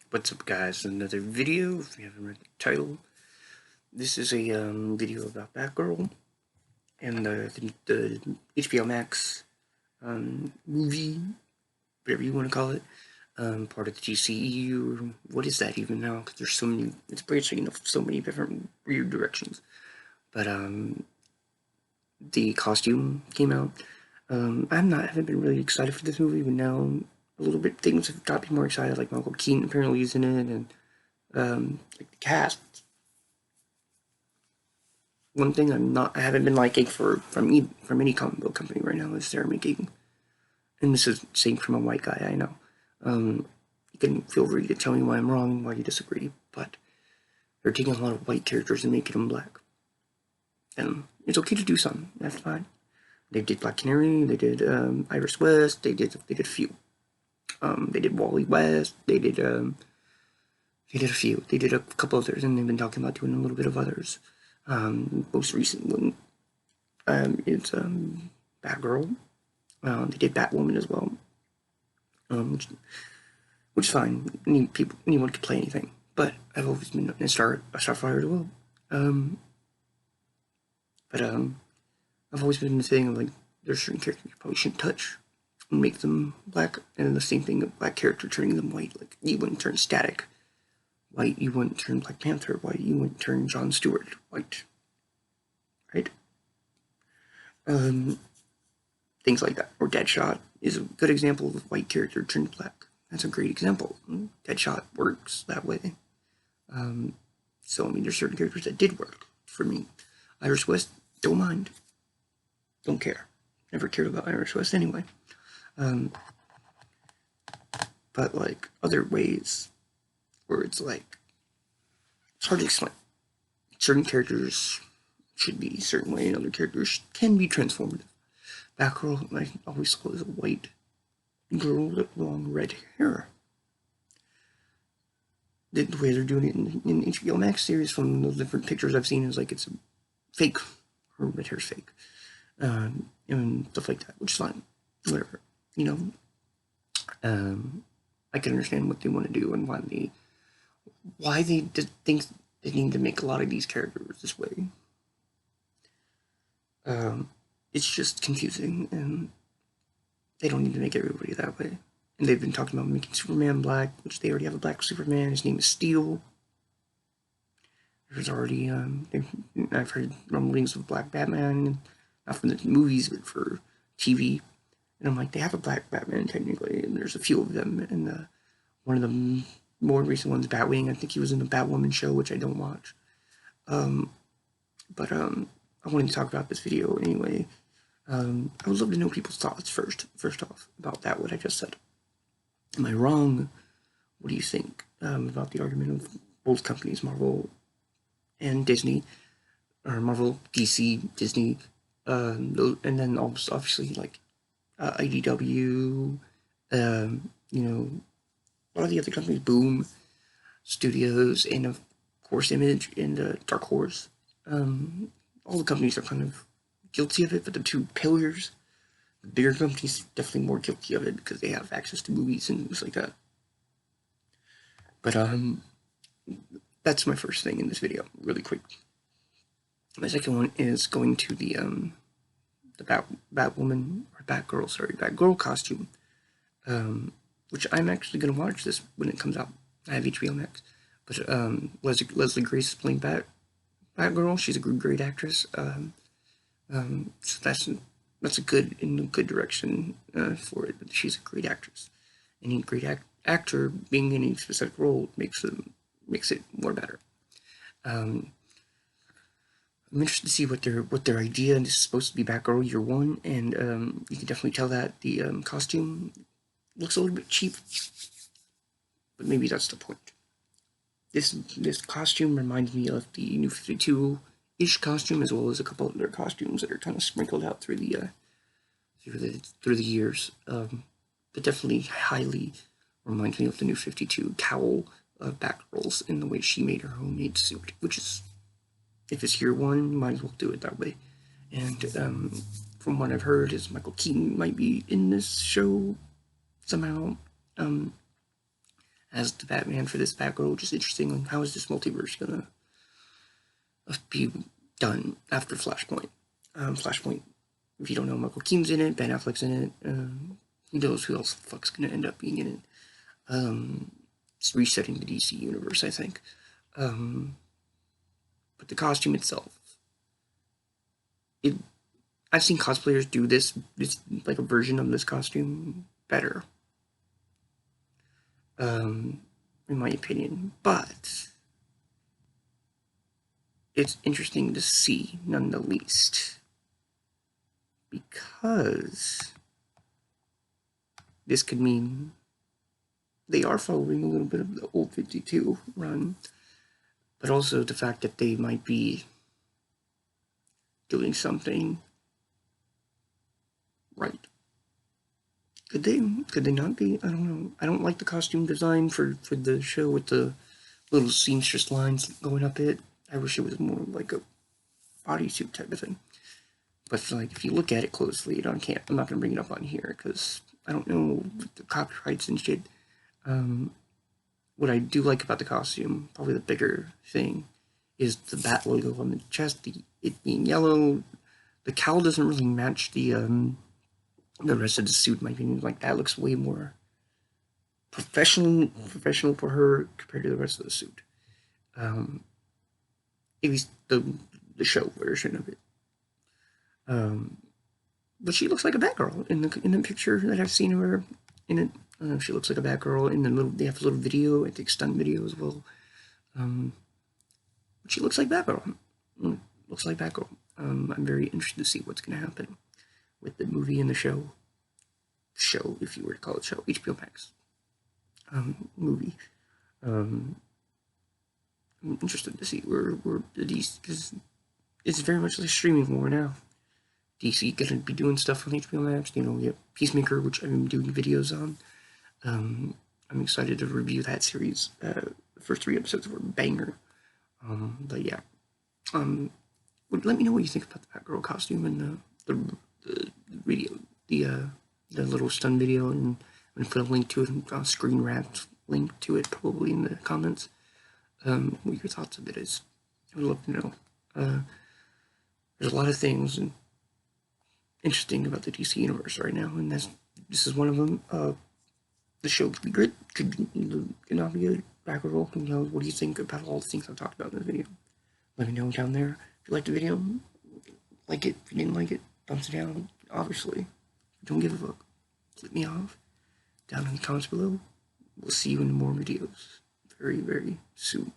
What's up, guys? Another video. If you haven't read the title, this is a video about Batgirl and the HBO Max movie, whatever you want to call it, part of the GCEU. What is that even now? Because there's so many. It's branching in so many different weird directions. But the costume came out. Haven't been really excited for this movie, but now a little bit things have got me more excited. Like Michael Keaton apparently is in it, and like the cast. One thing I haven't been liking from any comic book company right now is they're making, and this is saying from a white guy, I know. You can feel free to tell me why I'm wrong and why you disagree, but they're taking a lot of white characters and making them black. And it's okay to do some. That's fine. They did Black Canary. They did Iris West. They did a few. They did Wally West. They did a few. They did a couple others, and they've been talking about doing a little bit of others. Most recent one is Batgirl. They did Batwoman as well, which is fine. Anyone can play anything. But I've always been a Starfire as well. I've always been the thing of like there's certain characters you probably shouldn't touch and make them black, and the same thing of black character turning them white. Like you wouldn't turn Static white, you wouldn't turn Black Panther white, you wouldn't turn John Stewart white, right? Things like that. Or Deadshot is a good example of a white character turned black. That's a great example. Deadshot works that way. So I mean, there's certain characters that did work for me. Iris West, don't mind, don't care. Never cared about Iris West anyway. But like other ways where it's like it's hard to explain. Certain characters should be a certain way, and other characters can be transformative. Batgirl, I always saw as a white girl with long red hair. The way they're doing it in HBO Max series, from the different pictures I've seen, is like it's fake. Her red hair's fake, and stuff like that, which is fine. Whatever, you know. I can understand what they want to do and why they did think they need to make a lot of these characters this way. It's just confusing, and they don't need to make everybody that way. And they've been talking about making Superman black, which they already have a black Superman. His name is Steel. There's already I've heard rumblings of Black Batman, not from the movies but for TV. And I'm like, they have a black Batman technically, and there's a few of them. And one of the more recent ones, Batwing, I think he was in the Batwoman show, which I don't watch. But I wanted to talk about this video anyway. I would love to know people's thoughts first off, about that, what I just said. Am I wrong? What do you think about the argument of both companies, Marvel and Disney, or Marvel, DC, Disney, and then also obviously like IDW, you know, a lot of the other companies, Boom Studios, and of course Image and Dark Horse. All the companies are kind of guilty of it, but the two pillars, the bigger companies, definitely more guilty of it because they have access to movies and things like that. But that's my first thing in this video, really quick. My second one is going to the Batwoman, or Batgirl costume, which I'm actually gonna watch this when it comes out. I have HBO Max, but Leslie Grace is playing Batgirl. She's a great actress. So that's a good direction for it. She's a great actress. Any great actor being in any specific role makes it more better. I'm interested to see what their idea is supposed to be Batgirl year one, and you can definitely tell that the costume looks a little bit cheap, but maybe that's the point. This costume reminds me of the New 52-ish costume, as well as a couple other costumes that are kind of sprinkled out through the years. But definitely highly reminds me of the New 52 cowl of Batgirl's in the way she made her homemade suit, which is, if it's year one, you might as well do it that way. And from what I've heard, is Michael Keaton might be in this show somehow. as the Batman for this Batgirl, which is interesting. Like, how is this multiverse gonna be done after Flashpoint? Flashpoint, if you don't know, Michael Keaton's in it, Ben Affleck's in it. Who knows who else the fuck's gonna end up being in it? It's resetting the DC universe, I think. But the costume itself, I've seen cosplayers do this like a version of this costume better, in my opinion. But it's interesting to see, none the least, because this could mean they are following a little bit of the old 52 run, but also the fact that they might be doing something right. Could they not be? I don't know. I don't like the costume design for the show with the little seamstress lines going up it. I wish it was more like a bodysuit type of thing. But like, if you look at it closely, I'm not gonna bring it up on here because I don't know the copyrights and shit. What I do like about the costume, probably the bigger thing, is the bat logo on the chest. It being yellow. The cowl doesn't really match the rest of the suit. In my opinion, like that looks way more professional for her compared to the rest of the suit. At least the show version of it. But she looks like a Batgirl in the picture that I've seen of her in it. She looks like a Batgirl in they have a little video, I think stunt video as well. But she looks like Batgirl. Looks like Batgirl. I'm very interested to see what's going to happen with the movie and the show. Show, if you were to call it show, HBO Max movie. I'm interested to see where the DC, because it's very much like streaming war now. DC gonna be doing stuff on HBO Max. You know, we have Peacemaker, which I've been doing videos on. I'm excited to review that series. The first 3 episodes were banger. But yeah, let me know what you think about the Batgirl costume and the video, the little stun video, and I'm gonna put a link to it, a screen wrapped link to it probably in the comments. What your thoughts of it is. I would love to know. There's a lot of things interesting about the DC universe right now, and this is one of them. The show could be good, could not be good. Batgirl, what do you think about all the things I've talked about in this video? Let me know down there. If you liked the video, like it. If you didn't like it, thumbs it down. Obviously, don't give a fuck. Flip me off down in the comments below. We'll see you in more videos very, very soon.